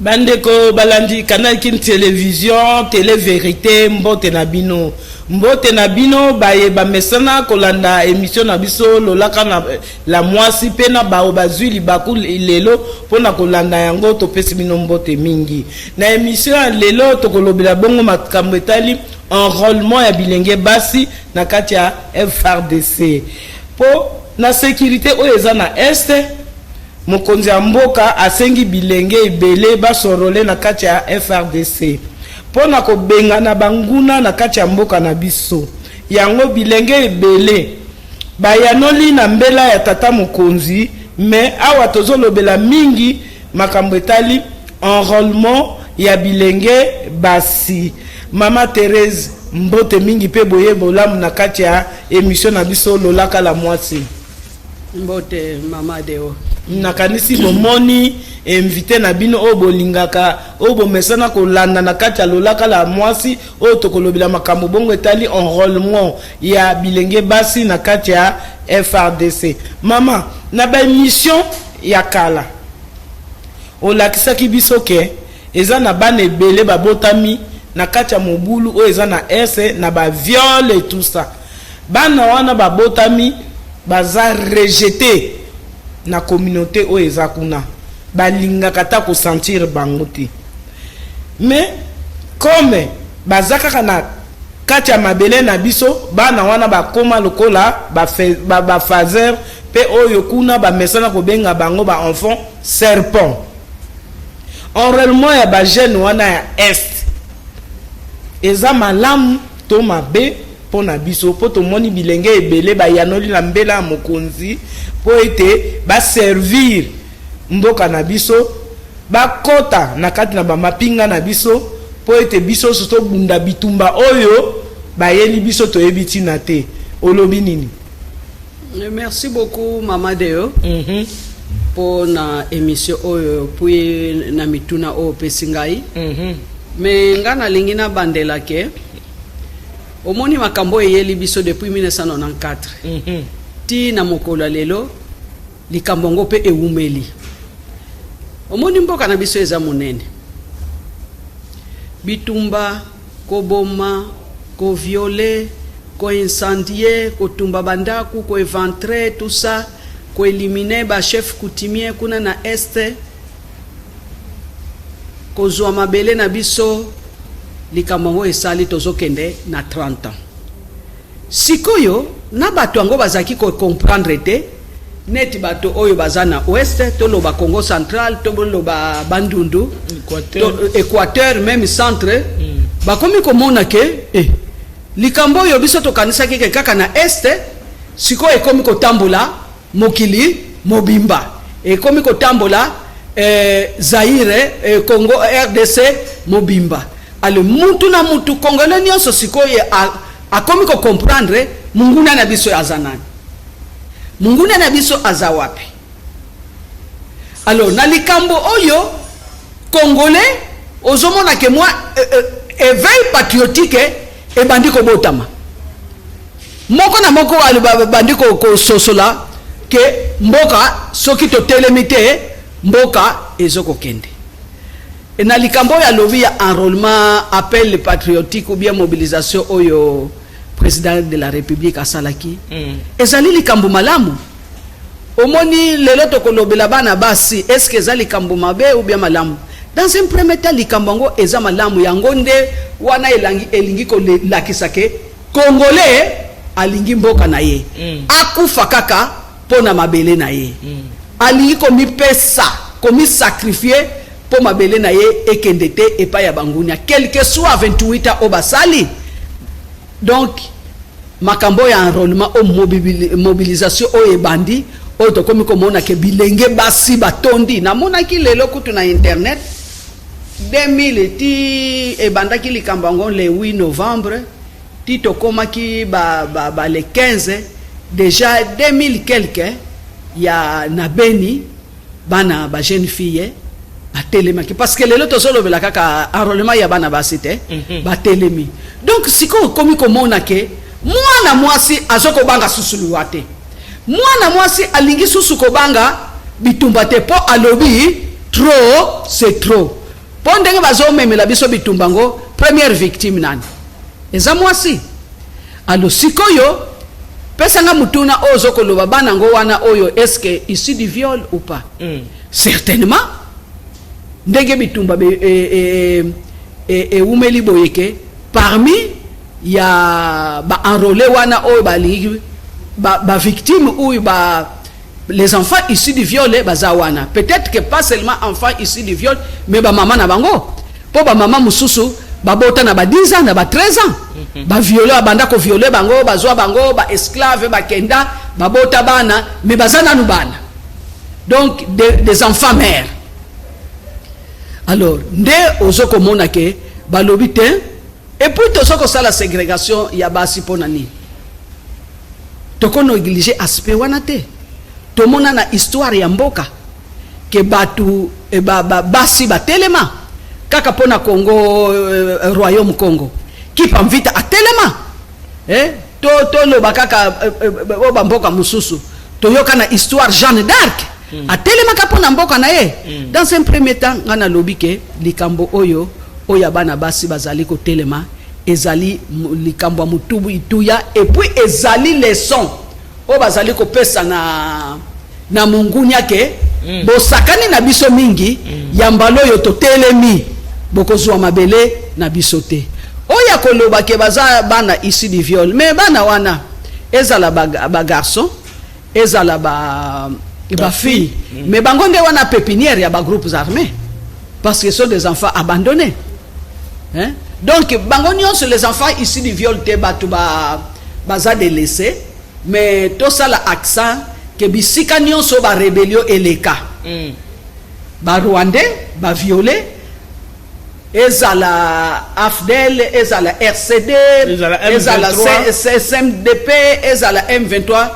Bandeko balandi Canal Kin Télévision, Télé Vérité, Mbote Nabino. Mbote Nabino, baye bamesana kolanda émission nabiso lolaka na la mwasi pena ba obazuli baku lelo pona kolanda yango to pesi bino mbote mingi. Na émission lelo to kolobela bongo makambo etali enrôlement ya bilenge basi na kati ya FRDC. Po na sécurité oyo na este mokonzi ya mboka asengi bilenge ebele basorole na kati ya FRDC pona ko benga na banguna na kati ya mboka na biso yango bilenge ebele bayanoli na mbela ya tata mokonzi me awa tozolobela mingi makambo etali enrôlement ya bilenge basi. Mama Thérèse mbote mingi pe boye bolamu na kati ya émission na biso lolaka la mwasi. Mbote Mama Deo nakanisi bomoni invité na bino o bolingaka o bomesana kolanda na kati ya lolaka la mwasi o tokolobela makambo bongo etali enrôlement ya bilenge basi na kati ya FRDC. Mama na ba mission ya kala o lakisaki biso ke eza na bana ebele babotami na kati ya mobulu o eza na ese na ba viol et tout ça. Bana wana babotami baza rejeté na communauté o eza kuna balinga kata ko sentir bangote mais comme bazaka na kati ya mabele na biso bana wana bakoma lokola ba fazer pe oyo kuna ba mesana ko benga bango ba enfant serpent. Enrôlement ya ba jeune wana ya est eza malamu to mabe pona biso po to moni bilenge ebele ba yanoli na mbela mokonzi po ete ba servir mboka na biso ba kota na kati na ba mapinga na biso po ete biso soto bunda bitumba oyo ba yeli biso to yebiti na te olobi nini? Merci beaucoup Mama Deo pour na émission oyo puis na mituna o pesingai mais ngana lingina bandela ke omoni makambo eyeli biso depuis 1994 ti na mokolo lelo likambo ngo pe ewumeli omoni mboka na biso eza monene bitumba ko boma ko violer ko incendier ko tumba bandaku ko éventrer tout ça ko éliminer ba chef coutumier kuna na este ko zwa mabele na biso likambo ngo esali tozokende na 30 ans. Sikoyo na bato yango bazaki ko comprendre te neti bato oyo bazana ouest to loba Congo central to loba Bandundu Équateur même centre bakomi komona ke likambo oyo biso tokanisa ke kaka na este sikoyo ekomi kotambola mokili mobimba ekomi kotambola Zaire Congo RDC mobimba. Ale mutu na mutu Congolais nyonso sikoye akomi ko comprendre munguna na biso azanani munguna na biso azawapi. Alors na likambo oyo Congolais ozomona ke moi éveil patriotique e bandiko botama moko na moko ali bandiko ko sosola ke mboka soki to telemite mboka ezoko kende. Et na likambo ya lobi ya enrôlement appel patriotique ou bien mobilisation oyo président de la République asalaki ezali likambo malamu omoni lelo to kolobela bana basi est-ce que ezali likambo mabe ou bien malamu? Dans un premier temps likambo ngo eza malamu yango nde wana elingi ko lakisa ke Congolais alingi mboka na ye akufa kaka pona mabele na ye alingi ko mipesa ko mi sacrifier po mabele na ye ekendete epa ya bangunia quel que soit 28 ans obasali. Donc makambo ya enrôlement o mobilisation o ebandi o to komi komona ke bilenge basi batondi na mona ki lelo kutu na internet 2000 ti ebanda ki likambango le 8 novembre ti to koma ki ba le 15 déjà 2000 quelque ya na Beni bana ba jeune fille batelemaki parce que lelo tozolobela kaka enrôlement ya bana basite batelemi. Donc siko komi komona ke mwana mwasi azoko banga susuluwa te mwana mwasi alingi susu ko banga bitumba te po alobi trop c'est trop po ndenge bazomemela biso bitumbango première victime nani eza mwasi. Alors sikoyo pesanga mutuna ozo koloba bana ngo wana oyo est-ce ici du viol ou pas? Certainement ndenge bitumba umeli boyeke parmi ya ba enrôlé wana oyo ba victime ou les enfants issus du viol bazawana. Peut-être que pas seulement enfants issus du viol mais ba maman na bango po ba maman mususu ba bota na ba 10 ans na ba 13 ans ba violer banda ko violer bango bazwa bango ba esclave ba kenda ba bota bana mais bazana nu bana, donc des enfants mères. Alors nde ozoko mona ke balobi te et puis tozoko sala ségrégation ya basi ponani toko négliger aspect wana te. Tomona na histoire ya mboka ke batu basi batelema kaka pona Congo, royaume Congo kipa mvita atelema to lo bakaka oba mboka mususu toyoka na histoire Jeanne d'Arc atelema kapona mboka na ye. Dans un premier temps ngana lobike likambo oyo bana basi bazali ko telema ezali likambo mutubu ituya et puis ezali leçon o bazali ko pesa na mungunya ke bosakani na biso mingi ya mbalo yo totelemi bokozwa mabele na biso te. Oya koloba ke baza bana ici du viol mais bana wana ezala ba garçon ezala ba fille mais bango nde wana pépinière ya ba groupes armés parce que ce sont des enfants abandonnés, hein? Donc bango nyonso les enfants ici du viol te batu baza délaissés mais tout ça la accent que bisika nyonso ba rébellion eleka ba rwandais ba violé ezala AFDEL ezala RCD ezala SMDP ezala M23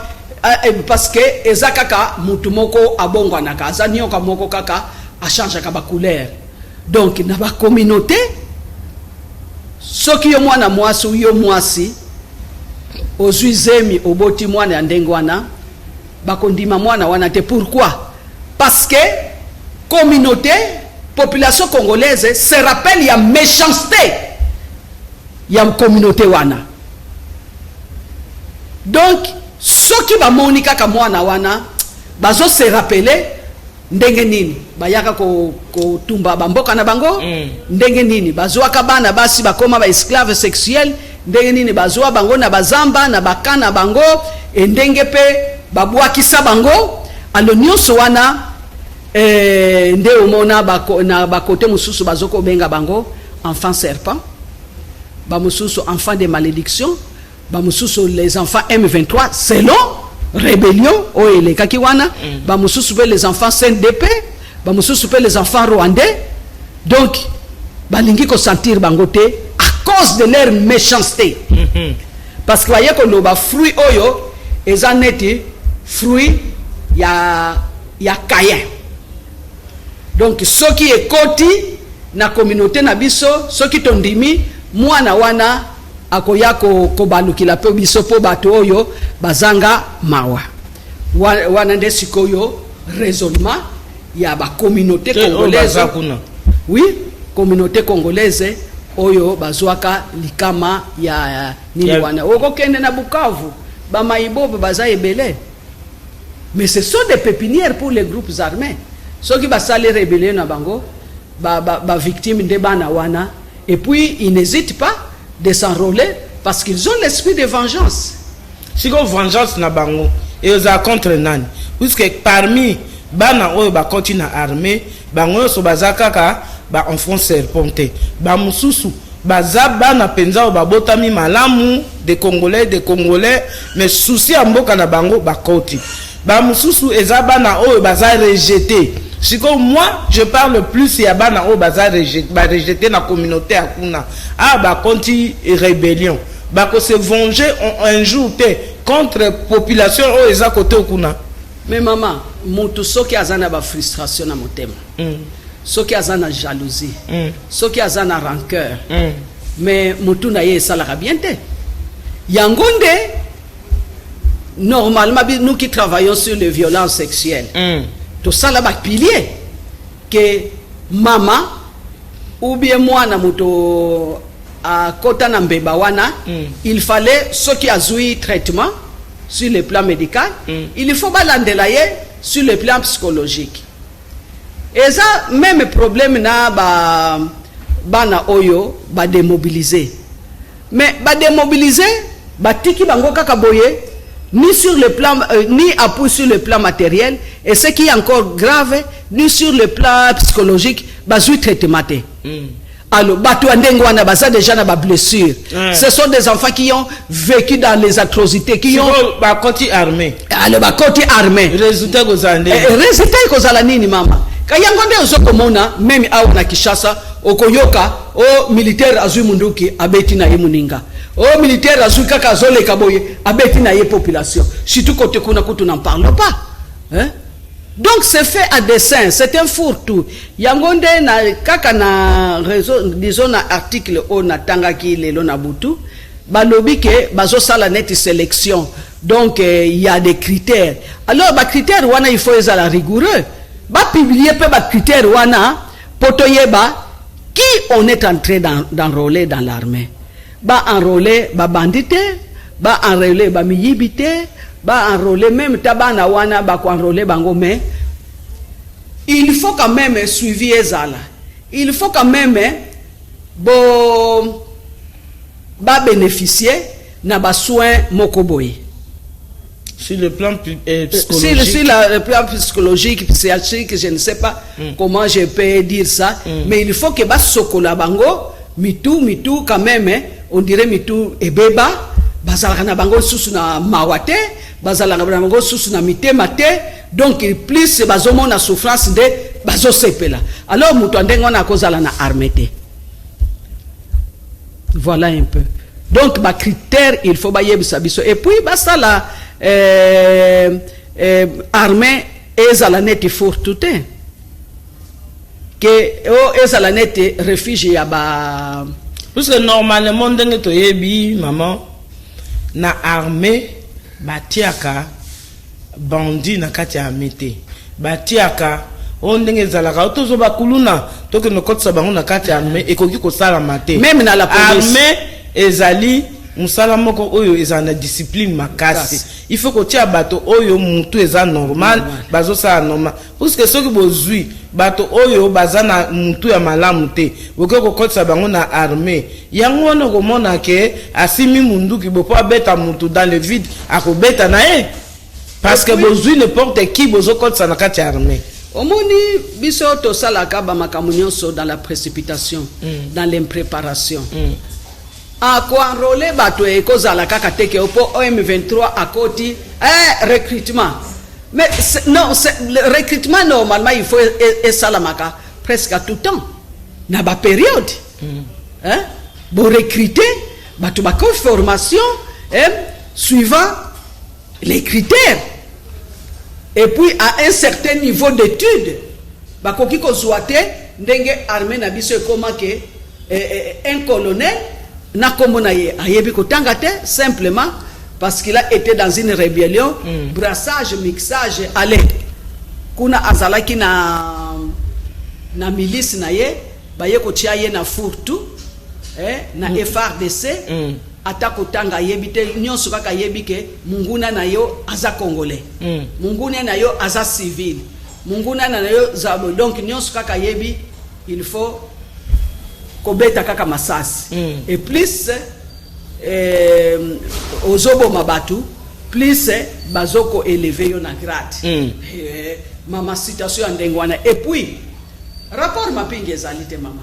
parce que ezakaka mutu moko abongwana kaza nyoka moko kaka a change ka ba couleur. Donc na ba communauté soki yo mwana mwasi yo mwasi ozuizemi oboti mwana ya ndenge wana bakondima mwana wana te. Pourquoi? Parce que communauté population congolaise se rappelle ya méchanceté ya communauté wana. Donc soki ba monika ka mwana wana bazo se rappeler ndenge nini bayaka ko tumba bamboka na bango, ndenge nini bazwaka bana basi bakoma ba esclave sexuel, ndenge nini bazwa bango na bazamba na bakana bango ndenge pe babwakisa bango. Alo nyonso wana nde omona na bakote mususu bazoko benga bango enfant serpent, ba mususu enfant de malédiction, ba mususu les enfants M23 selon rébellion o elekaki wana, ba mususu pe les enfants CNDP, ba mususu pe les enfants rwandais. Donc balingi ko sentir bango te à cause de leur méchanceté. Parce que voyez que lo ba fruit oyo ezaneti fruit ya Caïn. Donc ce qui est koti na communauté na biso, ce qui tondimi mwana wana akoya ko balukila pe biso po bato oyo bazanga mawa. Wana nde sikoyo raisonnement ya ba communauté congolaise. Oui, communauté congolaise oyo bazwaka likama ya nini wana. Oko kende na Bukavu ba maibobe baza ebele. Mais ce sont des pépinières pour les groupes armés. Ceux qui basali rébellion na bango ba victime de bana wana, et puis ils n'hésitent pas de s'enrôler parce qu'ils ont l'esprit de vengeance. Si go vengeance na bango et aux contre nani, puisque parmi bana oyo ba continue armée bango so bazaka ka ba enfant serpenté ba mususu baza bana penza o ba botami malamu de congolais mais souci ya mboka na bango ba koti ba mususu eza bana oyo baza rejeté. Siko moi je parle plus ya bana oyo baza rejeté na communauté akuna ba konti rébellion ba ko se venger un jour te contre population oyo eza côté okuna. Mais maman mutu soki azana ba frustration na motema, soki azana jalousie, soki azana rancœur, mais mutu na ye salaka bien te yangonde. Normalement nous qui travaillons sur les violences sexuelles, tout ça là bas pilier que maman ou bien mwana moto a kota na mbeba wana, il fallait ce qui a joué traitement sur le plan médical, il faut balandela ye sur le plan psychologique. Et ça même problème na bana oyo ba démobiliser. Mais ba démobiliser, ba tiki bango kaka boye ni sur le plan ni appui sur le plan matériel, et ce qui est encore grave, ni sur le plan psychologique, ba jouer traitement. Alors, baza déjà na ba blessure. Ce sont des enfants qui ont vécu dans les atrocités, qui ont ba koti armé. Alors ba koti armé. Résultat kozande. Résultat kozala nini mama? Kayangonde ozokomona même awa na Kishasa okoyoka o militaire azui munduki abeti na yemuninga. O militaire azui kaka azole kaboye abeti na ye population. Surtout côté kuna kutu n'en parle pas. Hein? Donc c'est fait à dessein, c'est un fourre-tout. Yangonde na kaka na réseau, disons na article o na tangaki lelo na butu, balobi ke bazo sala net sélection. Donc il y a des critères. Alors ba critères wana il faut ezala rigoureux. Ba publier pe ba critères wana potoyeba qui on est en train d'enrôler dans l'armée. Ba enrôler ba bandite, ba enrôler ba miyibite, ba enrôler même tabana wana ba ko enrôler bango, mais il faut quand même suivi ezala. Il faut quand même bo ba bénéficier na ba soin mokoboye. Sur le plan psychologique. Sur le plan psychologique, psychiatrique, je ne sais pas comment je peux dire ça, mais il faut que bas sokola bango, mitou quand même, on dirait mitou et beba, bazalaka bango susu na mawate, bazalaka bango susu na mitemate, donc il plus bazomo na souffrance de bazo sepela. Alors mutu andengo na kozala na armete. Voilà un peu. Donc ba critère il faut ba yebisa biso, et puis basta la armée ezala neti fortute que ezala neti réfugié ya ba, parce que normalement ndenge toyebi maman na armée batiaka bandi na kati ya mete batiaka ondenge zalaka tozo bakuluna toke no kotsa bango na kati ya armée ekoki kosala mate même na la police armée ezali musala moko oyo ezana discipline makasi. Il faut que tia bato oyo mutu eza normal bazo sa normal, parce que soki bozui bato oyo bazana mutu ya malamu te boko kokotsa bango na armée yango wana komona ke asimi munduki bopo abeta mutu dans le vide akobeta na ye, parce que bozui n'importe qui bozo kotsa na kati ya armée. Omoni biso to salaka ba makambo nyonso dans la précipitation, dans l'impréparation. A ko enrôler bato e kozala kaka teke opo M23 à côté recrutement. Mais non, le recrutement normalement il faut salamaka presque à tout temps. Na ba période. Hein? Pour recruter bato ba formation suivant les critères. Et puis à un certain niveau d'études ba koki ko souhaiter ndenge armée na biso comment que un colonel na komona ye ayebi kotanga te simplement parce qu'il a été dans une rébellion, brassage, mixage, allez kuna azalaki na milice na ye baye kotia ye na fourtu na FRDC ata kotanga yebi te nyonso kaka yebi ke munguna na yo aza congolais, munguna na yo aza civil, munguna na yo zabo, donc nyonso kaka yebi il faut kobeta kaka masasi. Et plus ozobo mabatu plus bazoko élevé yo na grade. Mama citation ndengwana. Et puis rapport mapping ezalite mama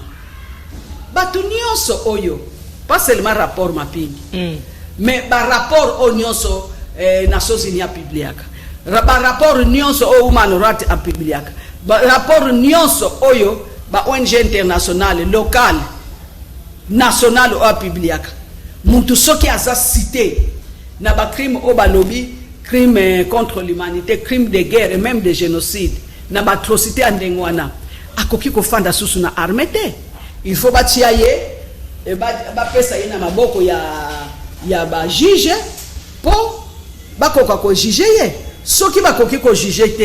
batu nyonso oyo, pas seulement rapport mapping, mais ba rapport o nyonso Nations Unies a publiaka, ba rapport nyonso o human rights a publiaka, ba rapport nyonso oyo ba ONG internationale, locale, nationale ou publique. Muntu soki asa cité na ba crime au balobi, crime contre l'humanité, crime de guerre et même de génocide, na ba atrocité andengwana. Akoki ko fanda susu na armete. Il faut batia ye ba pesa ye na maboko ya ba juge po bakoka ko juge ye. Soki bakoki ko juge te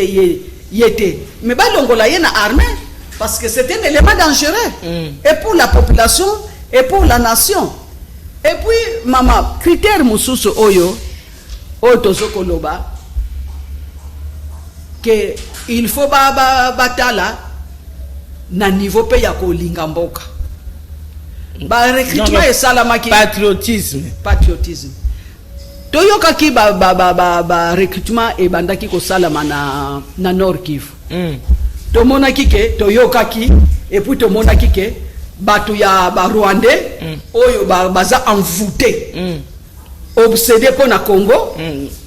ye te. Mais ba longola ye na armée. parce que c'est un élément dangereux et pour la population et pour la nation. Et puis mama critère mususu oyo tozokoloba que il faut batala na niveau pe ya kolinga mboka ba recrutement et salamaki patriotisme toyokaki ba recrutement et bandaki ko salama na Nord Kivu tomonaki ke toyokaki et puis tomonaki ke batu ya ba Rwandais oyo baza envoûté obsédé pour na Congo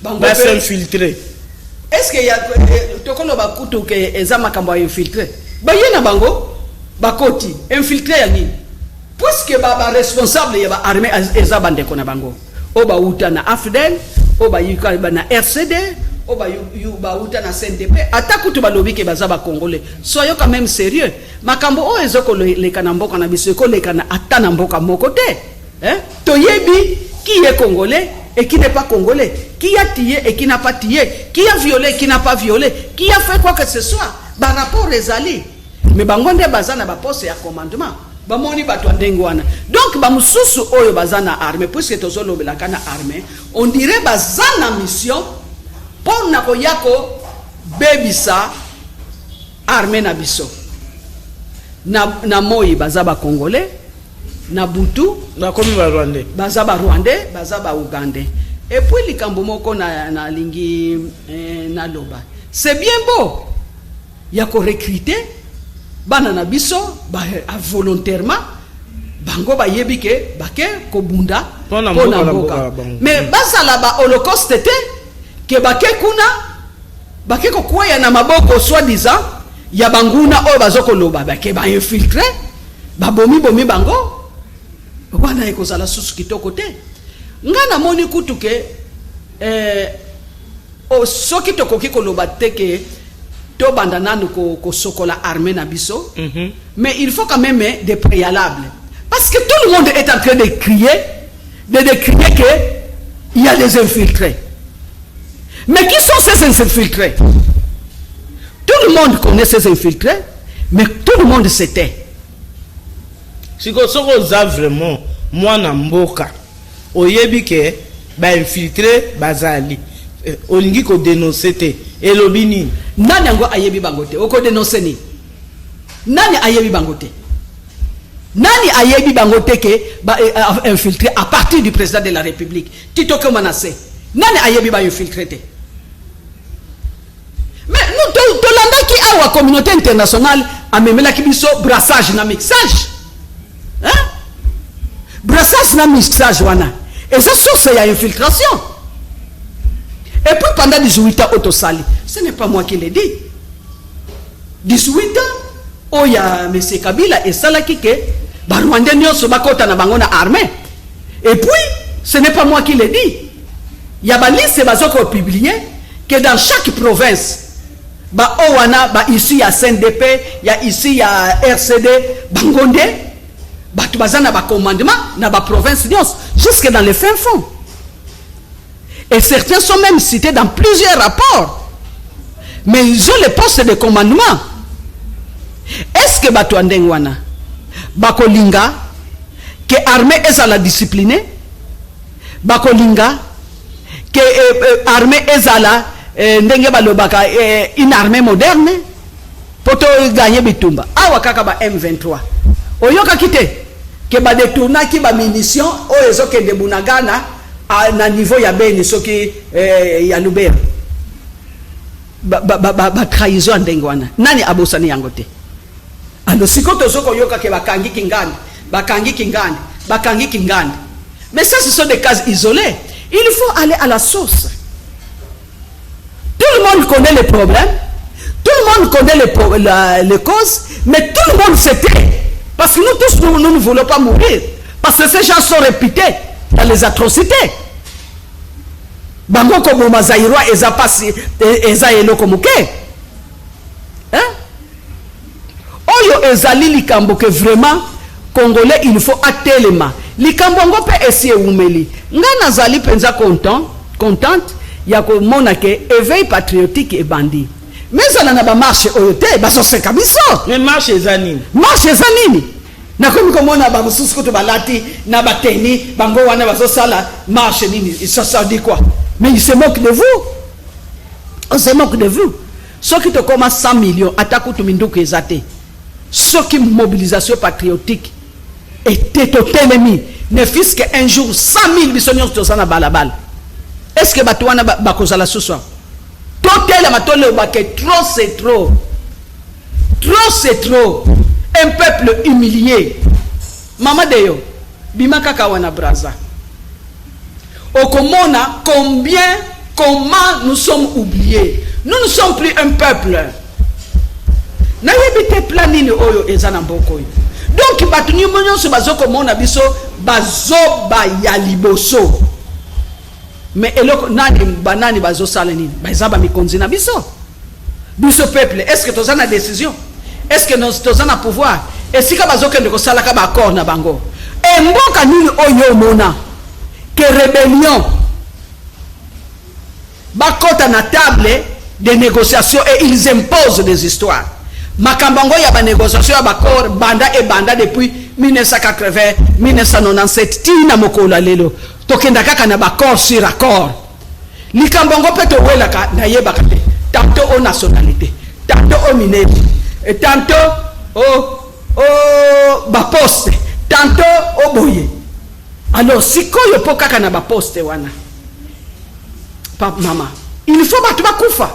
ba s'infiltrer. Est-ce que ya tokolo ba kutu ke eza makambo ya infiltrer ba yena bango ba koti infiltrer ya nini puisque ba responsable ya ba armée eza bande kona bango o ba uta na AFDEL o ba yuka na RCD o ba uta na CNDP ata kutu ba lobi ke baza ba congolais soyons quand même sérieux makambo o ezoko le kana mboka na biso ko le kana ata na mboka moko te toyebi qui est congolais et qui n'est pas congolais, qui a tué et qui n'a pas tué, qui a violé et qui n'a pas violé, qui a fait quoi que ce soit, par rapport aux alliés. Mais bangonde bazana ba poste ya commandement, ba moni batwa ndengwana. Donc ba mususu oyo bazana armée puisque tozolo belaka na armée, on dirait bazana mission pour na koyako bebisa armée na biso. Na moyi bazaba congolais. Na Butu na komi ba Rwandais baza ba Ougandais et puis likambo moko na lingi na loba c'est bien beau ya ko recruter bana na biso ba volontairement bango ba yebike bake ko bunda pona mboka mais basala ba holocauste te ke bake kuna bake ko kwaya na maboko soi-disant ya banguna oyo bazoko loba bake ba infiltrer ba bomi bango wana ekozala susu kitoko te ngana moni kutuke soki tokoki koloba te ke to banda nanu ko sokola armée na biso mais il faut quand même des préalables parce que tout le monde est en train de crier que il y a des infiltrés mais qui sont ces infiltrés? Tout le monde connaît ces infiltrés mais tout le monde se tait. Si vous avez vraiment moi na mboka oyebi ke ba infiltré bazali olingi ko dénoncer te elobi nini nani yango ayebi bangote oko dénoncer ni nani ayebi bangote ke ba infiltré à partir du président de la République Tito Komanase nani ayebi ba infiltré te mais nous tolanda ki awa communauté internationale amemela ki biso brassage na mixage brassage na mixage wana et ça source ya infiltration et puis pendant 18 ans autosali ce n'est pas moi qui l'ai dit 18 ans oya M. Kabila et salaki ke ba Rwandais nyonso bakota na bango na armée et puis ce n'est pas moi qui l'ai dit ya ba liste bazoko publier que dans chaque province ba owana ba ici ya CNDP ya ici ya RCD bangonde batu bazana ba commandement na ba province jusque dans les fins fonds et certains sont même cités dans plusieurs rapports mais ils ont les postes de commandement. Est-ce que batu andengwana bakolinga que armée ezala disciplinée bakolinga que armée ezala ndenge balobaka une armée moderne poto gagner bitumba awa kaka ba M23 oyoka kite ke ba détourna ki ba munitions o ezoke de bunagana na niveau ya Beni soki ya Lubero ba trahison ndengwana nani abosani yango te ando sikoto soko yoka ke bakangi kingani mais ça ce sont des cas isolés. Il faut aller à la source. Tout le monde connaît les problèmes, tout le monde connaît les causes, mais tout le monde se tait. Parce que nous tous, nous ne voulons pas mourir. Parce que ces gens sont réputés dans les atrocités. Bango comme Mazaïroa, Eza Passi, Eza Elokomuke. Hein? Oyo Ezali Likambo que vraiment, Congolais, il faut attelema. Likambo ngo pe essayer umeli. Ngana Zali penza contente, ya ko monake éveil patriotique et bandit. mais ça na ba marche oyote ba so seka biso mais marche ezanini na komi komona ba mususu ko to balati na bateni bango wana ba so sala marche nini ça dit quoi? Mais il se moque de vous. On se moque de vous. Ceux qui te commencent 100 millions attaquent tout minduku ezate. Ceux qui mobilisation patriotique était total ennemi ne fût-ce qu'un jour 100 000 bisognos to sana balabal. Est-ce que batouana ba kozala ce soir? Total matole ba que trop c'est trop. Trop c'est trop. Un peuple humilié. Mama deyo bima kaka wana braza. Okomona comment nous sommes oubliés. Nous ne sommes plus un peuple. Na yebite planini oyo ezana mboko. Donc batuni monyo so bazoko mona biso bazoba ya liboso. Mais eloko nani banani bazo sala nini? Bazaba mikonzi na biso. Biso peuple, est-ce que tozana décision? Est-ce que nous tozana pouvoir? Est-ce que bazoke ndeko sala ka ba accord na bango? E mboka nini oyo mona? Que rébellion bakota na table de négociation et ils imposent des histoires. Makambango ya ba négociation ya bakor banda depuis 1980 1997 tina mokola lelo tokenda kaka na bakor sur accord. Likambango peto wela ka na yeba ka te tantôt aux nationalités, tantôt aux mineurs, et tantôt au ba poste, tantôt au boye. Alors si ko yo pokaka na ba poste wana papa maman il faut battre kufa.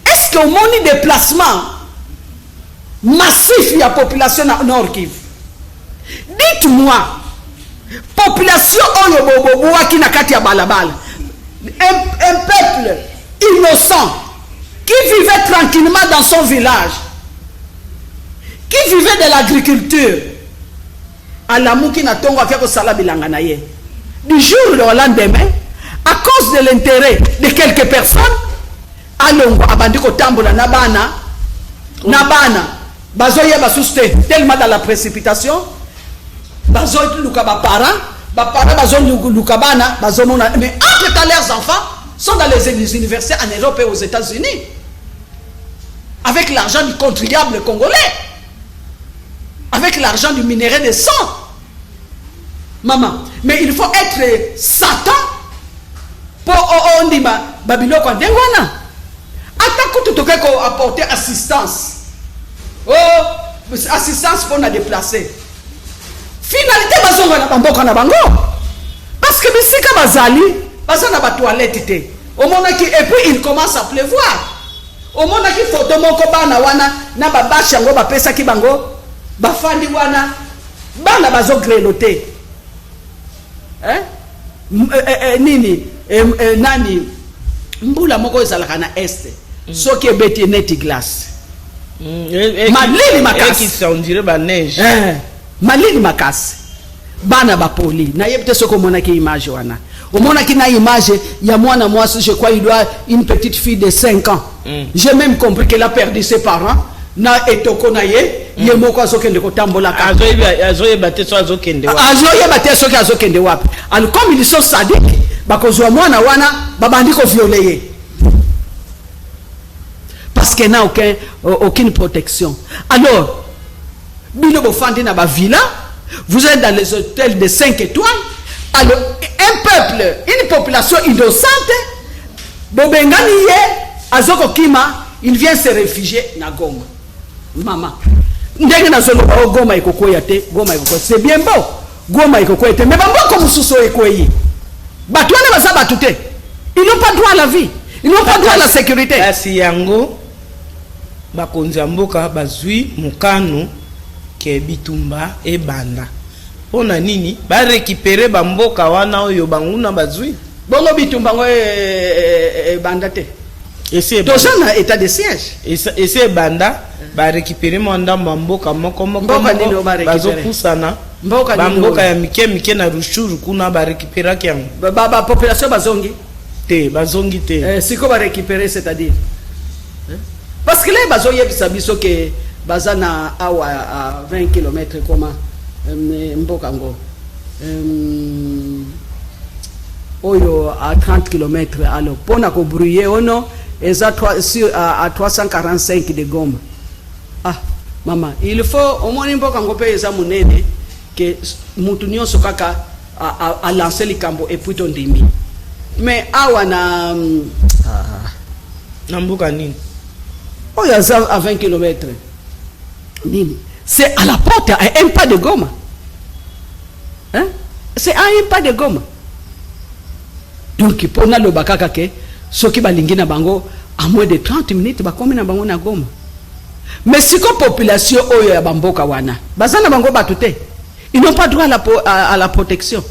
Est-ce que au moni déplacement massif la population na Nord Kivu? Dites-moi population oyo bobo qui na kati ya balabala un peuple innocent qui vivait tranquillement dans son village, qui vivait de l'agriculture. Alamuki na tongo afia ko sala bilanga na ye. Du jour au lendemain, à cause de l'intérêt de quelques personnes, alongo abandiko tambola na bana bazoye basuste tellement dans la précipitation bazoye luka ba parents bazoye luka bana bazomona. Mais entre temps leurs enfants sont dans les universités en Europe et aux États-Unis avec l'argent du contribuable congolais, avec l'argent du minerai de sang. Maman, mais il faut être Satan pour ondima babiloko ndengwana. Attends que tu apporter assistance. Assistance pour nous déplacer. Finalité bazonga na bamboka na bango. Parce que bisika bazali, bazana ba toilette te. Au moment qui et puis il commence à pleuvoir. Au moment qui photo moko bana wana na babashi yango ba pesa ki bango, ba fandi wana bana bazo greloter. Nini nani mbula moko ezalaka na este soki ebeti neti glace malili makasi on dirait ba neige malili makasi bana bapoli na yebite soko monaki image wana omonaki na image ya mwana mwasi, je crois il doit une petite fille de 5 ans. J'ai même compris qu'elle a perdu ses parents na etoko na ye ye moko azokende kotambola ka azoyeba te so azokende wapi azoyeba te soki azokende wapi. Alors comme ils sont sadiques bakozwa mwana wana babandi ko violer ye parce qu'il n'a aucune protection. Alors bino bofandi na ba villa, vous êtes dans les hôtels de 5 étoiles. Alors un peuple, une population innocente bobengani ye azoko kima, il vient se réfugier na Goma. Maman ndenge na zolo ba Goma ikokoya te, Goma ikokoya c'est bien beau, Goma ikokoya te, mais bamboko mususu ekoyi batwana baza batute, ils n'ont pas droit à la vie, ils n'ont pas droit à la sécurité. Kasi yango bakonza mboka bazui mukano ke bitumba e banda pona nini ba récupérer ba mboka wana oyo banguna bazui bongo bitumba ngo e banda te. Et c'est un état de siège. Et c'est banda ba récupérer manda mboka moko bazo kusana mboka ya mike na rushuru kuna ba récupérer kyango ba population bazongi te siko ba récupérer, c'est-à-dire parce que là bazo yebisa biso ke bazana awa à 20 km comment mboka ngo oyo à 30 km. Alors pona ko brouiller ono à 345 de Goma. Ah, maman, il faut au moins mboka ngope eza munene que mutu nyonso kaka a lancer likambo et puis tondimi. Mais awa na mboka nini? Oh, il y a ça à 20 km. Nini? C'est à la porte, à un pas de Goma. Hein? C'est à un pas de Goma. Donc, pour nous, le bakaka ke, ceux qui balingi na bango, à moins de 30 minutes, ba komi na bango na Goma. Mais si la population oyo ya bamboka wana, bazana bango batute, ils n'ont pas droit à la protection.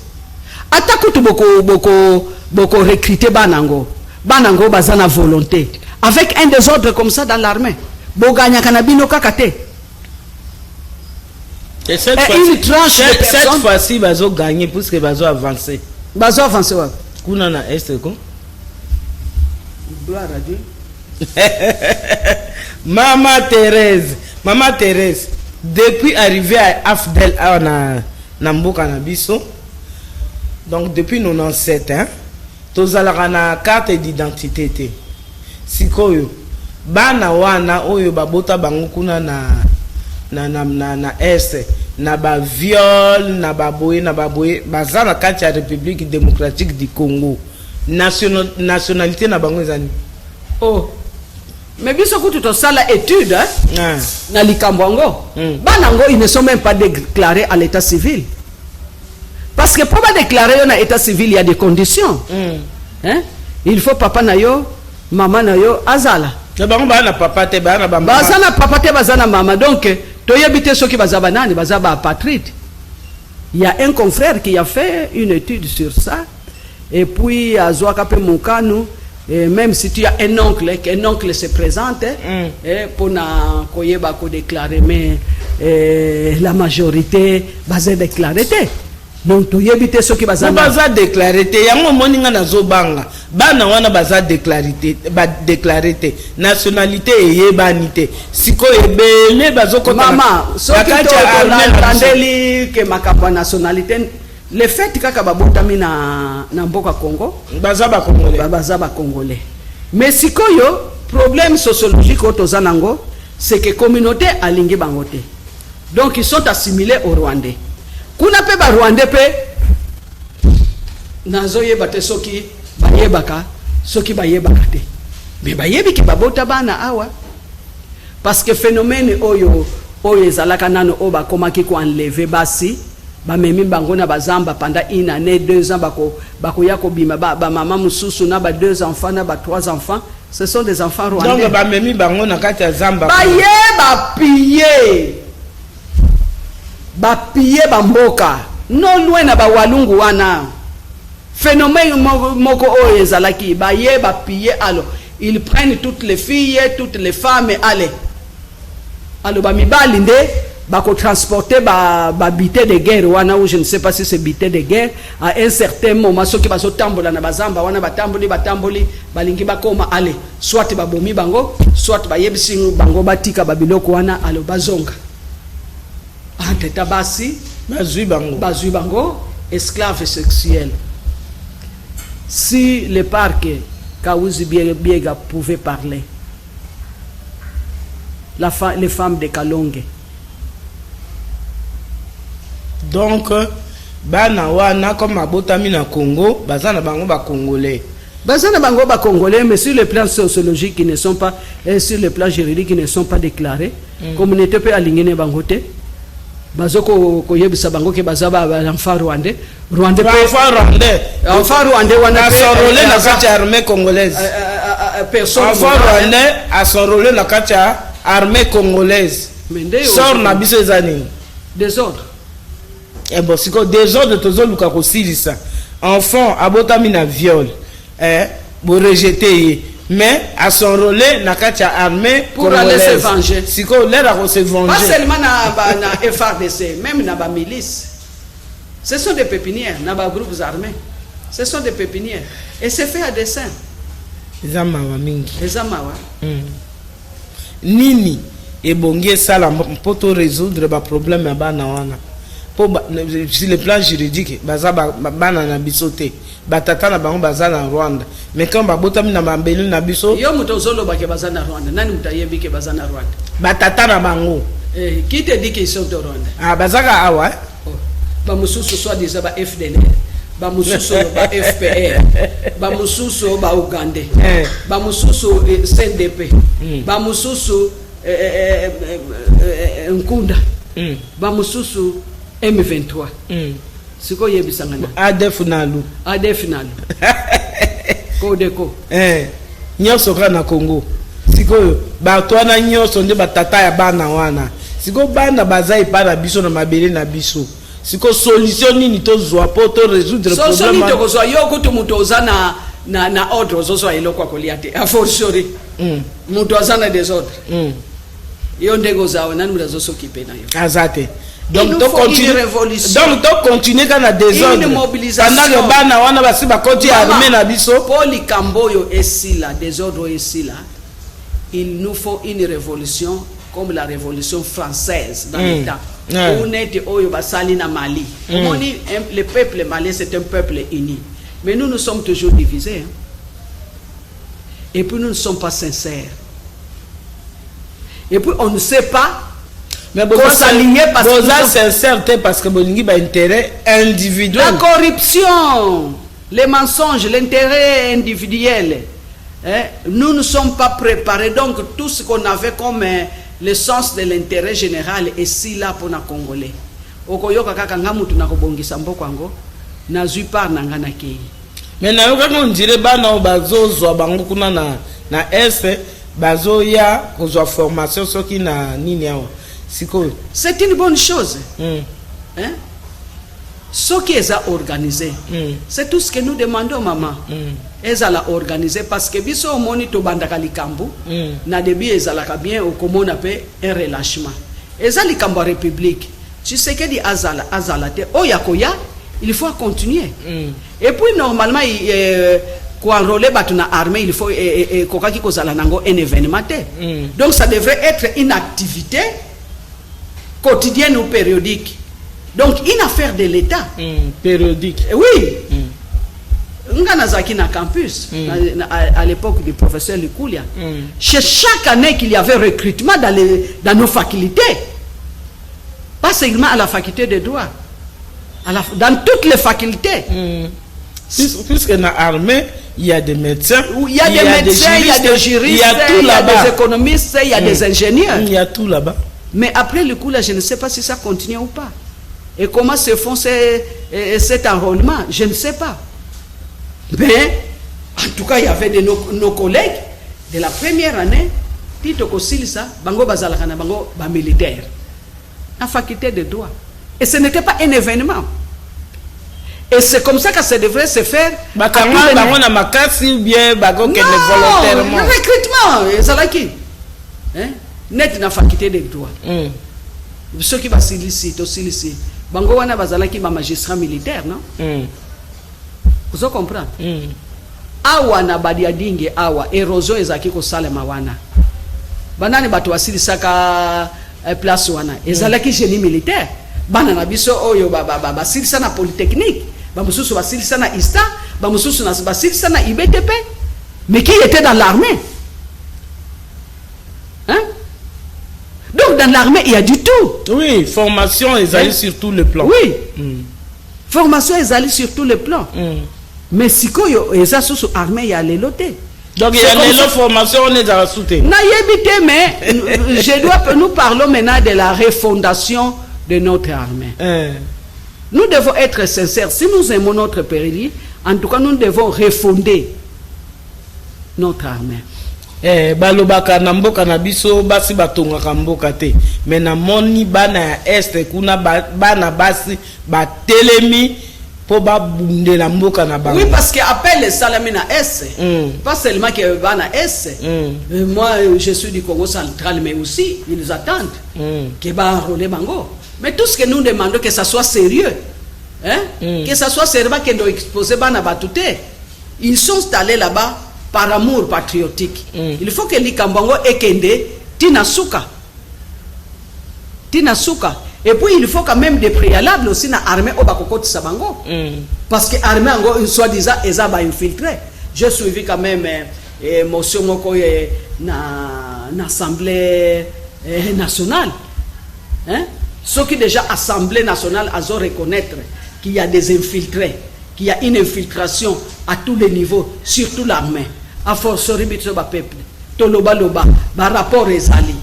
Atakutu boko recruter banango. Banango bazana volonté. Avec un désordre comme ça dans l'armée. Boganya kanabino kakate. Et une tranche de personnes. Cette fois-ci, bazo gagner puisque bazo avancer. Bazo avancer wa. Kuna na est ko? Gloire à Dieu. Maman Thérèse, depuis arriver à Afdel na mboka na biso, donc depuis 97 hein, tozalaka na carte d'identité te. Sikoyo bana wana oyo babota bango kuna na est na ba viol na baboye baza na kati ya République démocratique du Congo. Nationalité na bango ezani. Oh, mais biso kutu to sala étude hein? Na likambwango. Banango ils ne sont même pas déclarés à l'état civil. Parce que pour déclarer un état civil il y a des conditions. Hein? Il faut papa na yo, maman na yo azala. Bana papa te bana ba mama. Bazana papa te bazana mama. Donc to yebite ceux qui bazaba nani bazaba apatride. Il y a un confrère qui a fait une étude sur ça et puis azwa kape mukanu. Et même si tu as un oncle se présente et pour na koyeba ko déclarer mais la majorité basée déclarée. Donc tu yebite ceux qui bazana baza déclaré te yango moninga na zobanga bana wana baza déclaré te nationalité eyebanité siko ebele bazoko maman so ki to landeli ke makamba nationalité le fait kaka babotami na mboka Congo baza ba congolais mais sikoyo problème sociologique otozanango c'est que communauté alingi bangote donc ils sont assimilés au Rwandais. Kuna pe ba Rwandais pe nazoyeba te soki bayebaka te mais bayebi ki babota bana awa parce que phénomène oyo ezalaka nano oba komaki ko enlever basi ba memi bango na bazamba pendant une année 2 ans bako yako bima ba maman mususu na ba 2 enfants na ba 3 enfants, ce sont des enfants rwandais. Donc ba memi bango na kati ya zamba ba piller bamboka non loin na ba walungu wana phénomène moko o ezalaki ba piller. Alors ils prennent toutes les filles, toutes les femmes, allez alors ba mibali nde bako transporter ba bité de guerre wana ou je ne sais pas si c'est bité de guerre à un certain moment soki baso tambola na bazamba wana batamboli balingi bakoma allez soit babomi bango soit bayebisi bango batika babiloko wana alo bazonga entre tabasi bazui bango esclaves sexuels. Si le parc Kaouzi Biega pouvait parler, les femmes de Kalonge. Donc bana wana comme abotami na Congo bazana bango ba congolais mais sur le plan sociologique qui ne sont pas et sur le plan juridique qui ne sont pas déclarés. Communauté peut aligner bangote bazoko koyebisa bango ke bazaba enfant rwandais wana s'enrôler na kati ya armée congolaise enfant rwandais a s'enrôler na kati ya armée congolaise sort na biso ezani désordre. Et bon, c'est que désordre tozoluka ko silisa enfant abotami na viol bo rejeter mais à s'enrôler na kati ya armée pour aller se venger. Siko l'air à se venger. Pas seulement na FARDC, même na ba milice. Ce sont des pépinières, na ba groupes armés. Ce sont des pépinières et c'est fait à dessein. Ezamawa mingi. Ezamawa. Nini ebongi sala pour résoudre ba problème ya bana wana. sur le plan juridique baza bana na biso te batata na bango baza na Rwanda mais quand babotami na mambeli na biso yo muto zoloba ke baza na Rwanda nani mutayebi ke baza na Rwanda batata na bango qui te dit qu'ils sont de Rwanda bazaka awa ba mususu soit disant ba FDLR ba mususu ba FPR ba mususu ba Uganda ba mususu CNDP ba mususu Nkunda ba mususu M23 siko yebisangana ADF nalu kodeko nyonso kaka na Congo sikoyo bato wana nyonso nde batata ya bana wana siko bana baza epa na biso na mabele na biso siko solution nini tozwa po to résoudre problème so nini tokozwa yo kutu mutu oza na ordre ozozwa eloko akolia te a fortiori mutu aza na désordre yo ndenge ozawe nani mutu azosokipe na yo aza te donc to continue kana désordre pendant que bana wana basi bakoti armée na biso pour likamboyo esila désordre esila il nous faut une révolution comme la révolution française dans le temps on était oyo basali na Mali le peuple malien c'est un peuple uni mais nous sommes toujours divisés et puis nous ne sommes pas sincères et puis on ne sait pas mais vous s'aligner parce que vous êtes sincère parce que vous avez un intérêt individuel. La corruption, les mensonges, l'intérêt individuel. Nous ne sommes pas préparés. Donc tout ce qu'on avait comme le sens de l'intérêt général est si là pour les Congolais. Okoyoka kaka ngamutu na kobongisa mboko yango na zui par na ngana kei. Mais na yoka on dirait bana bazozwa bango kuna na est bazoya kozwa formation soki na nini awa. C'est une bonne chose. Hein? Ce qui est organisé, c'est tout ce que nous demandons, maman. Ils ont organisé parce que biso omoni to bandaka likambo na debi ezalaka bien au comment on appelle un relâchement. Eza likambo république. Tu sais que di azala te oyakoya, il faut continuer. Et puis normalement pour enrôler batuna armée il faut kokaki kozala nango un événement. Donc ça devrait être une activité quotidienne ou périodique. Donc une affaire de l'État. Périodique. Oui. Nganazaki na campus à l'époque du professeur Likulia. Chez chaque année qu'il y avait recrutement dans nos facultés. Pas seulement à la faculté de droit. Dans toutes les facultés. Puisque dans l'armée, il y a des médecins, il y a des juristes, il y a des économistes, il y a des ingénieurs. Il y a tout là-bas. Mais après le coup là, je ne sais pas si ça continue ou pas. Et comment se font cet enrôlement, je ne sais pas. Mais en tout cas, il y avait de nos collègues de la première année, Tito Kosilisa, Bango Bazalakana, Bango militaire, en faculté de droit. Et ce n'était pas un événement. Et c'est comme ça que ça devrait se faire. Non, le recrutement, c'est là qui net na faculté de droit. Ceux qui va s'illicite, aussi bango wana bazalaki ba magistrat militaire, non? Vous comprenez? Awa na badia dinge awa erosion ezaki ko salema wana. Banani batu wasilisaka place wana. Ezalaki génie militaire. Bana na biso oyo ba silisa na polytechnique, ba mususu ba silisa na ISTA, ba mususu na ba silisa na IBTP. Mais qui était dans l'armée? Hein? Donc dans l'armée, il y a du tout. Oui, formation est sur tous les plans. Oui. Formation est allée sur tous les plans. Mais si quoi eza sous armée, il y a les lotés. Donc il y a les formations, on est à la soutien. Mais nous parlons maintenant de la refondation de notre armée. Nous devons être sincères. Si nous aimons notre pays, en tout cas, nous devons refonder notre armée. Balobaka na mboka na biso basi batongaka mboka te mais na moni bana ya este kuna bana basi batelemi po babundela mboka na bango. Oui, parce que appelle les salami na est pas seulement que bana est moi je suis du Congo central mais aussi ils attendent que ba enrôler bango. Mais tout ce que nous demandons que ça soit sérieux, que ça soit sérieux, que nous exposer bana batute. Ils sont allés là-bas par amour patriotique. Il faut que Likambango ekende Tinasuka. Et puis il faut quand même des préalables aussi na armée au bakokoti sabango. Parce que armée en soi-disant eza ba infiltré. J'ai suivi quand même motion moko na assemblée nationale. Hein? Ceux qui déjà assemblée nationale à reconnaître qu'il y a des infiltrés, qu'il y a une infiltration à tous les niveaux, surtout l'armée. A fortiori bitso ba peuple. Toloba loba ba rapport ezali.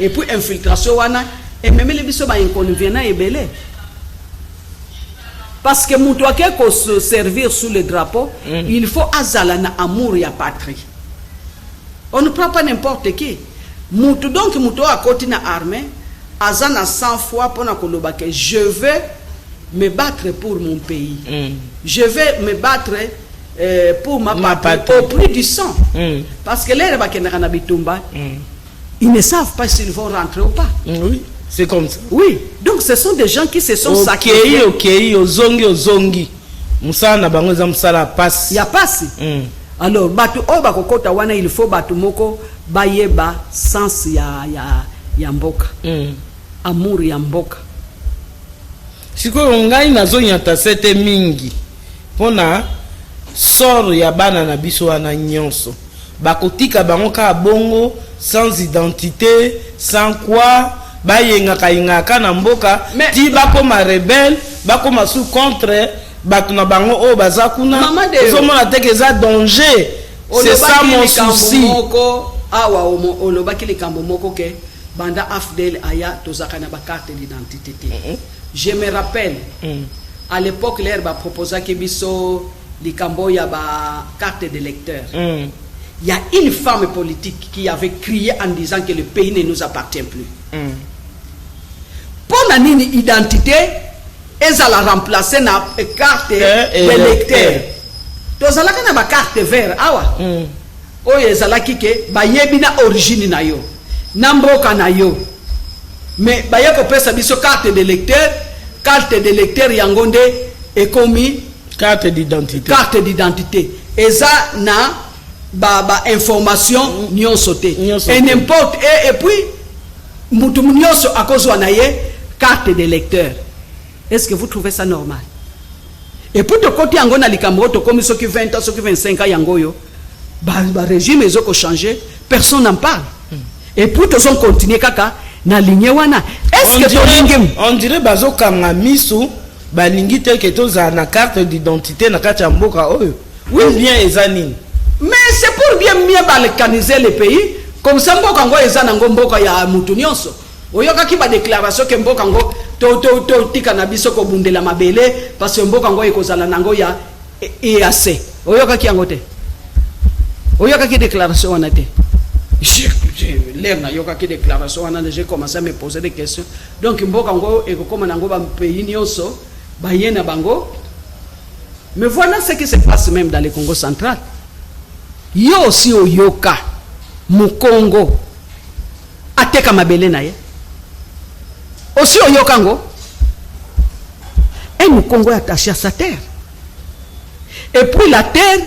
Et puis infiltration wana et même les biso ba inconvénients et belé. Parce que mutu akeko se servir sous le drapeau, il faut azala na amour ya patrie. On ne prend pas n'importe qui. Mutu donc mutu akoti na armée, azana 100 fois pour na koloba que je veux me battre pour mon pays. Je vais me battre pour ma patrie au prix du sang. Parce que les Rebakena na bitumba, ils ne savent pas s'ils vont rentrer ou pas. Oui, c'est comme ça. Oui, donc ce sont des gens qui se sont sacrifiés. Ok, ozongi. Moussa na bango za msala passe. Ya passe. Alors, batu o bakokota wana il faut batu moko bayeba sens ya mboka. Amour ya mboka. Siko ngai nazonyata sete mingi. Pona sort ya bana na biso wana nyonso. Bakotika bango ka bongo sans identité, sans quoi bayengaka na mboka ti bakoma rebelle, bakoma sous contre batu na bango o bazakuna. Ozomona teke za danger. C'est ça mon souci. Awa olobaki likambo moko ke banda afdel aya tozaka na ba carte d'identité. Je me rappelle à l'époque l'air ba proposa ke biso likambo ya ba carte d'électeur. Il y a une femme politique qui avait crié en disant que le pays ne nous appartient plus. Pour la nini identité, elle a remplacé na carte d'électeur. Donc ça la na carte vert awa. Oye zalaki ke ba yebina origine na yo. Na mboka na yo. Mais ba yako pesa biso carte d'électeur yangonde ekomi carte d'identité. Carte d'identité. Eza na ba information nyonso te. Et n'importe et puis mutu nyonso akozwa na ye carte d'électeur. Est-ce que vous trouvez ça normal? Et puis de côté yango na likambo to comme ceux qui 20 ans, ceux qui 25 ans yango yo ba régime ezoko changer, personne n'en parle. Et puis tous on continue kaka na ligne wana. Est-ce que on dirait bazo kanga misu balingi tel que toza na carte d'identité na kati ya mboka oyo. Oui bien ezanini. Mais c'est pour bien mieux balkaniser le pays. Comme ça, mboka ngo ezana ngo mboka ya mutu nyonso. Oyoka ki ba déclaration ke mboka ngo to tika na biso ko bundela mabele parce que mboka ngo ekozala nango ya EAC. Oyoka ki yango te. Oyoka ki déclaration wana te. L'air na yoka ki déclaration wana j'ai commencé à me poser des questions. Donc mboka ngo ekokoma nango ba pays nyonso ba yena bango. Mais voilà ce qui se passe même dans le Congo central. Yo aussi oyoka Mukongo ateka mabele na ye aussi oyoka ngo et Mukongo est attaché à sa terre et puis la terre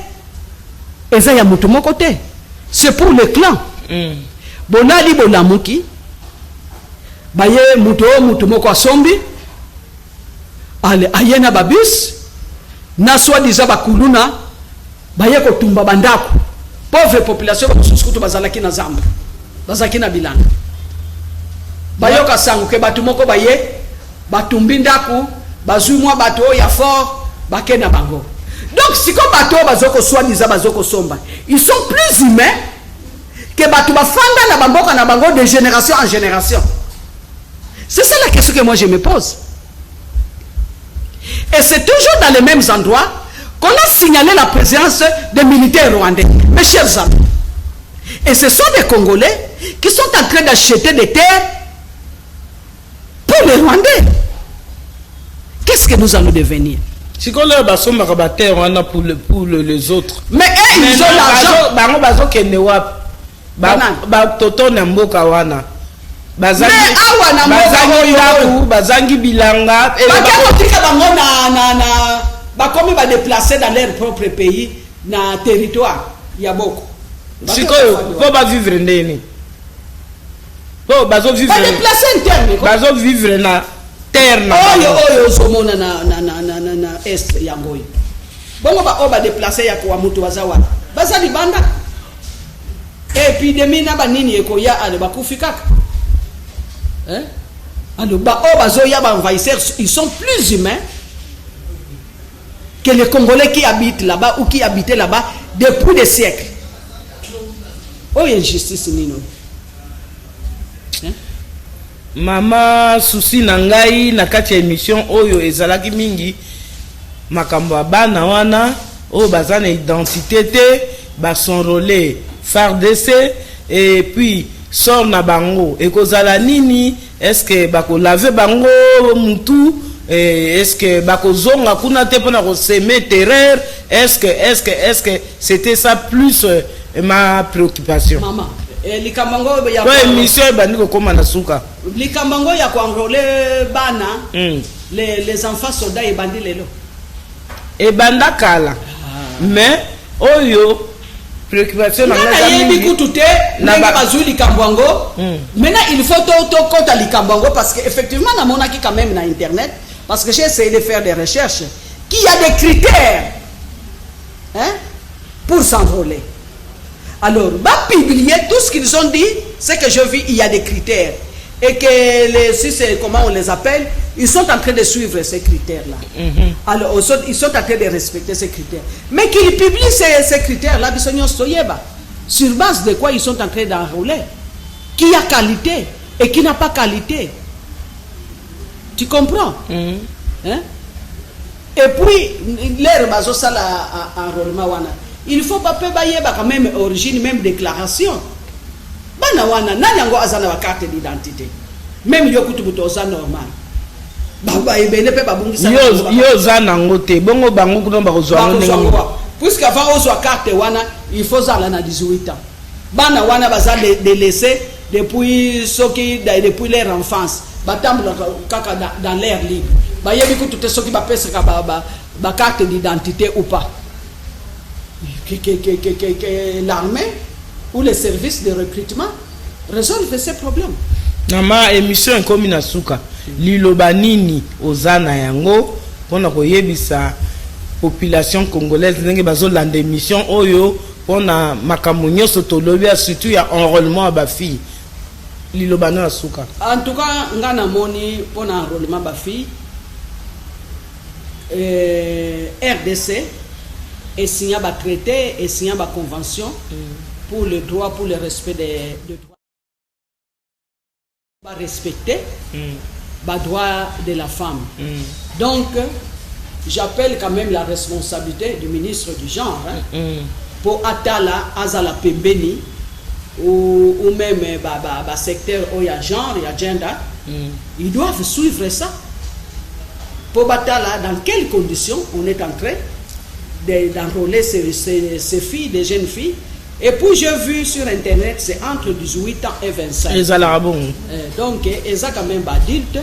eza ya mutu moko te c'est pour le clan bonali bolamuki baye mutu moko asombi ale ayena babus na soi-disant bakuluna baye kotumba bandako. Pauvre population bakusukutu bazalaki na zamba bazalaki na bilanga bayoka sango ke batu moko baye batumbi ndaku bazui mwa bato ya fort bakena bango. Donc si ko bato bazoko soi-disant bazoko somba, ils sont plus humains que batu bafanda na bamboka na bango de génération en génération. C'est ça la question que moi je me pose. Et c'est toujours dans les mêmes endroits qu'on a signalé la présence des militaires rwandais. Mes chers amis, et ce sont des Congolais qui sont en train d'acheter des terres pour les Rwandais. Qu'est-ce que nous allons devenir? Si on a des terres pour les autres. Mais ils ont l'argent. Bazangi bilanga bakomi ba déplacer dans leur propre pays na territoire ya boko siko ko ba vivre ndeni Oh, bazo vivre. Ba déplacer interne. Bazo vivre na terre na. Oyo somona na est yango. Bongo ba déplacer ya kwa mutu wazawa. Baza libanda. Épidémie na ba nini ekoya ale bakufikaka. Hein? Alors bazoya ba envahisseurs, ils sont plus humains que les Congolais qui habitent là-bas ou qui habitaient là-bas depuis des siècles. Oh, injustice nino. Mama souci na ngai na kati ya émission oyo ezalaki mingi makambo ya bana wana oyo baza na identité te basonrole FARDC et puis sort na bango ekozala nini, est-ce que bakolave bango mutu, est-ce que bakozonga kuna te pona ko semer terreur, est-ce que c'était ça plus ma préoccupation. Maman likambango ya kwa émission bandiko koma na suka likambango ya kuenrôler bana les enfants soldats ebandi lelo ebanda kala mais oyo préoccupation na yebi kutute na bazui likambango. Maintenant il faut to kota likambango parce que effectivement na monaki quand même na internet parce que j'ai essayé de faire des recherches qu'il y a des critères hein pour s'enrôler. Alors, va publier tout ce qu'ils ont dit, c'est que je vis, il y a des critères. Et que, si c'est comment on les appelle, ils sont en train de suivre ces critères-là. Alors, ils sont en train de respecter ces critères. Mais qu'ils publient ces critères-là, sur base de quoi ils sont en train d'enrôler. Qui a qualité et qui n'a pas qualité. Tu comprends? Hein? Et puis, l'air bazosa la enrôlement wana. Il faut pas payer quand même origine, même déclaration. Bana wana nani yango azana wa carte d'identité. Même yokutu butoza normal. Baba ebene pe babungisa. Yo zana ngote bongo bango kuno bakozwa ndenge. Puisque avant ozwa carte wana, il faut zala na 18 ans. Bana wana baza de laisser depuis depuis leur enfance. Batambo kaka dans l'air libre. Ba yebi kutu te soki ba pesa ka ba carte d'identité ou pas. Que l'armée ou les services de recrutement résolvent ces problèmes. Nama émission comme na suka liloba nini ozana yango pona koyebisa population congolaise ndenge bazolanda émission oyo pona makambo nyonso tolobi surtout ya enrôlement ba fille liloba na suka. En tout cas ngana moni pona enrôlement ba fille RDC et signer un traité et signer une convention pour le droit, pour le respect des droits. Va respecter les droits de la femme. Donc, j'appelle quand même la responsabilité du ministre du genre pour Atala, Azala Pembeni ou même secteur où il y a genre, il y a gender. Ils doivent suivre ça. Pour Atala, dans quelles conditions on est en train d'enrôler ces filles, des jeunes filles. Et puis j'ai vu sur internet, c'est entre 18 ans et 25. Donc, ils sont quand même adultes,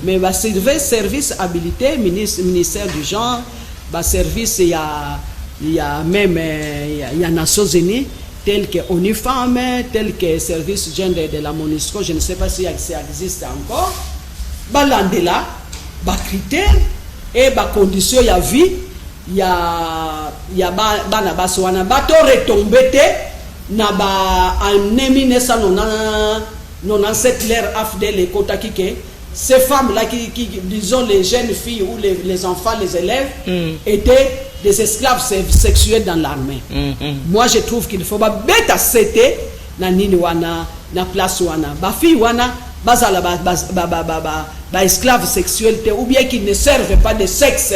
mais va service habilité, ministère du genre, va service, il y a même il y a Nations Unies, tel que ONU Femmes, tel que service gender de la MONUSCO, je ne sais pas si ça existe encore. Balandela, ba critères et ba conditions y a vie. Il y a bana baswana bato retombé na ba en 1997 l'ère AFDEL et Kotaki que ces femmes là qui disons les jeunes filles ou les enfants, les élèves étaient des esclaves sexuels dans l'armée. Moi je trouve qu'il faut pas bêta c'était na nini wana na place wana ba fille wana bazala ba esclaves sexuels ou bien qui ne servent pas de sexe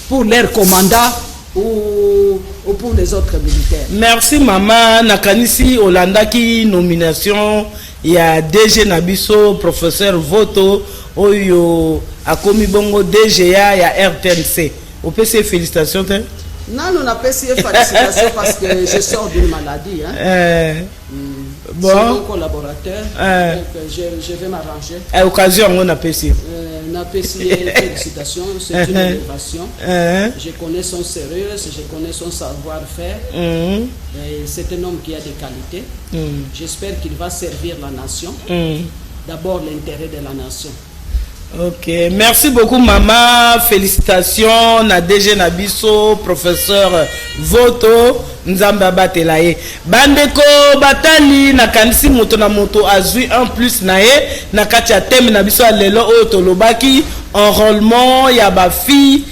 pour leurs commandants ou pour les autres militaires. Merci maman. Nakanisi Olanda qui nomination il y a DG Nabiso professeur Voto oyo akomi bongo DGA il y a RTNC. Au PC félicitations. Non, on a PC félicitations parce que je sors d'une maladie. Bon. C'est mon collaborateur. Donc je vais m'arranger. À occasion on a PC. Félicitations, c'est une innovation. Je connais son sérieux, je connais son savoir-faire. C'est un homme qui a des qualités. J'espère qu'il va servir la nation. d'abord l'intérêt de la nation. Ok, merci beaucoup maman, félicitations na DG Nabiso, professeur Voto, Nzamba Batelaye. Bandeko batali na kanisi moto na moto azui un plus na ye, na kati ya teme na biso lelo oyo tolobaki enrôlement ya ba fille,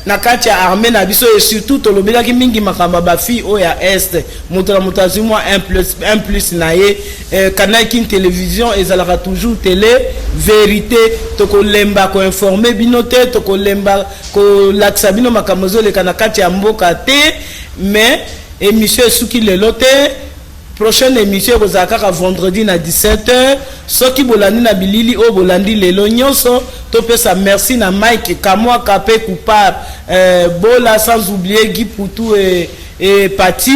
na kati ya armée na biso et surtout tolobelaki mingi makamba ba fille oyo ya est, moto na moto azui moi un plus na ye, Canal King télévision ezalaka toujours télé vérité tokolemba ko informer binote tokolemba ko laksa bino makamozo le kanakati ya mboka te mais émission suki lelo te prochaine émission kozaka vendredi na 17h soki bolandi na bilili o bolandi lelo nyonso topesa merci na Mike Kamwa Kapé coupable Bola sans oublier Guy Poutou et Pati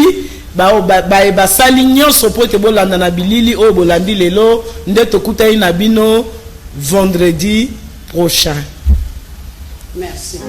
basali nyonso po te bolanda na bilili o bolandi lelo nde tokutai na bino vendredi prochain. Merci.